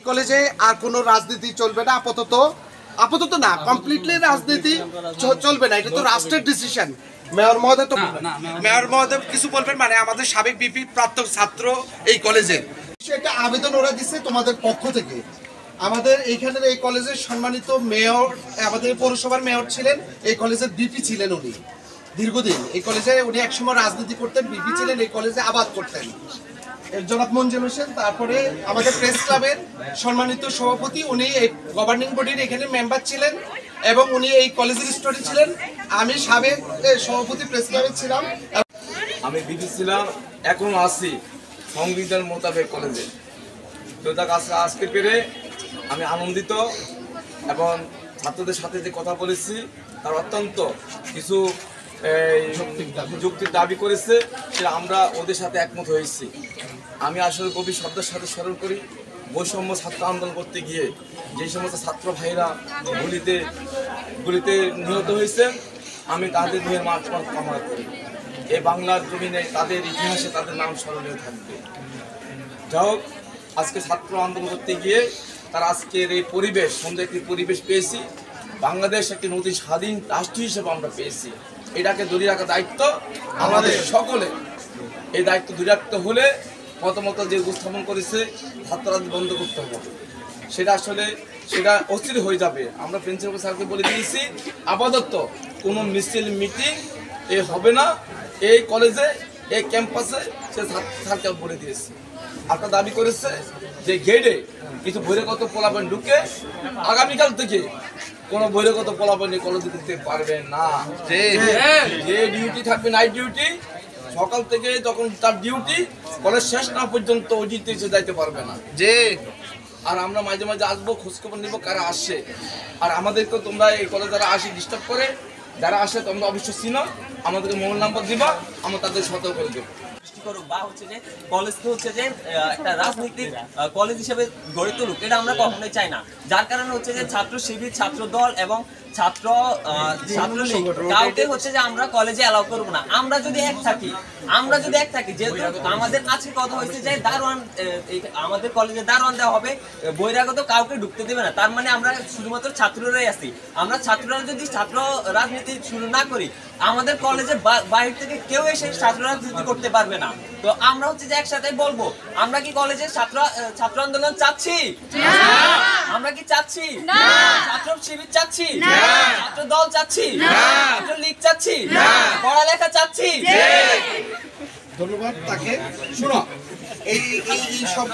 কলেজে আর কোনো রাজনীতি চলবে না আপাতত না, কমপ্লিটলি রাজনীতি চলবে না, এটা তো রাষ্ট্রের ডিসিশন। মেয়র মহোদয় কিছু বলবেন? মানে আমাদের সাবেক বিপি প্রাক্তন ছাত্র এই কলেজের একটা আবেদন ওরা দিচ্ছে তোমাদের পক্ষ থেকে। আমাদের এইখানের এই কলেজের সম্মানিত মেয়র, আমাদের পৌরসভার মেয়র ছিলেন, এই কলেজের বিপি ছিলেন উনি দীর্ঘদিন। এই কলেজে উনি একসময় রাজনীতি করতেন, বিপি ছিলেন, এই কলেজে আবাদ করতেন জনাব মঞ্জুর হোসেন। তারপরে আমাদের প্রেস ক্লাবের সম্মানিত সভাপতি, উনি এই গভর্নিং বডির এখানে মেম্বার ছিলেন এবং উনি এই কলেজের স্টুডেন্ট ছিলেন। আমি সাবেক সভাপতি প্রেস ক্লাবের ছিলাম। আমি বিপি ছিলাম, এখনো আছি সংবিধান মোতাবেক কলেজে। তো তার কাছে আসতে পেরে আমি আনন্দিত এবং ছাত্রদের সাথে যে কথা বলেছি তার অত্যন্ত কিছু যুক্তির দাবি করেছে, সেটা আমরা ওদের সাথে একমত হয়েছি। আমি আসলে গভীর শ্রদ্ধার সাথে স্মরণ করি বৈষম্য ছাত্র আন্দোলন করতে গিয়ে যে সমস্ত ছাত্র ভাইরা গুলিতে নিহত হয়েছেন, আমি তাদের ধরে মাঠ কামনা করি। এই বাংলার জমিনে তাদের ইতিহাসে তাদের নাম স্মরণীয় থাকবে। যাই হোক, আজকে ছাত্র আন্দোলন করতে গিয়ে তারা আজকের এই পরিবেশ, সুন্দর একটি পরিবেশ পেয়েছি। বাংলাদেশ একটি নতুন স্বাধীন রাষ্ট্র হিসেবে আমরা পেয়েছি। এটাকে ধরে রাখার দায়িত্ব আমাদের সকলে। এই দায়িত্ব ধরে রাখতে হলে প্রথমত যে উপস্থাপন করেছে ছাত্ররাজনীতি বন্ধ করতে হবে, সেটা অস্থির হয়ে যাবে। আমরা প্রিন্সিপাল স্যারকে বলে দিয়েছি আপাতত কোনো মিছিল মিটিং হবে না এই কলেজে, এই ক্যাম্পাসে। সে স্যারকে বলে দিয়েছে। একটা দাবি করেছে যে গেটে কিছু বহিরাগত পোলাপান ঢুকে আগামীকাল থেকে কোনো বহিরাগত পোলাপান কলেজে ঢুকতে পারবে না। যে ডিউটি থাকবে নাইট ডিউটি, সকাল থেকে যখন তার ডিউটি কলেজ শেষ না পর্যন্ত ওই ডিউটি সে যাইতে পারবে না। আর আমরা মাঝে মাঝে আসবো, খোঁজখবর নিবো কারা আসে। আর আমাদেরকে তোমরা এই কলেজ যারা আসে ডিস্টার্ব করে, যারা আসে তোমরা অবশ্যই চিনো, আমাদেরকে মোবাইল নাম্বার দিবা, আমরা তাদের সতর্ক করে দেবো। বা হচ্ছে যে কলেজকে হচ্ছে যে একটা রাজনৈতিক কলেজ হিসেবে গড়ে তুলুক, এটা আমরা কখনোই চাই না। যার কারণে হচ্ছে যে ছাত্র শিবির, ছাত্র দল এবং ছাত্রলীগ কাউকে হচ্ছে যে আমরা কলেজে অ্যালাউ করবো না। আমরা যদি এক থাকি যেহেতু আমাদের আজকে কথা হয়েছে যে দারোয়ান, আমাদের কলেজে দারোয়ান দেওয়া হবে, বহিরাগত কাউকে ঢুকতে দেবে না। তার মানে আমরা শুধুমাত্র ছাত্ররাই আছি। আমরা ছাত্ররা যদি ছাত্র রাজনীতি শুরু না করি, আমাদের কলেজে বাইরে থেকে কেউ এসে ছাত্র রাজনীতি করতে পারবে না। তো আমরা হচ্ছে যে একসাথে বলবো, আমরা কি কলেজে ছাত্র আন্দোলন চাচ্ছি? আমরা কি চাচ্ছি? ছাত্র শিবির চাচ্ছি? ছাত্র দল চাচ্ছি? ছাত্র লীগ চাচ্ছি? পড়ালেখা চাচ্ছি? ধন্যবাদ তাকে। শুনো, এই সব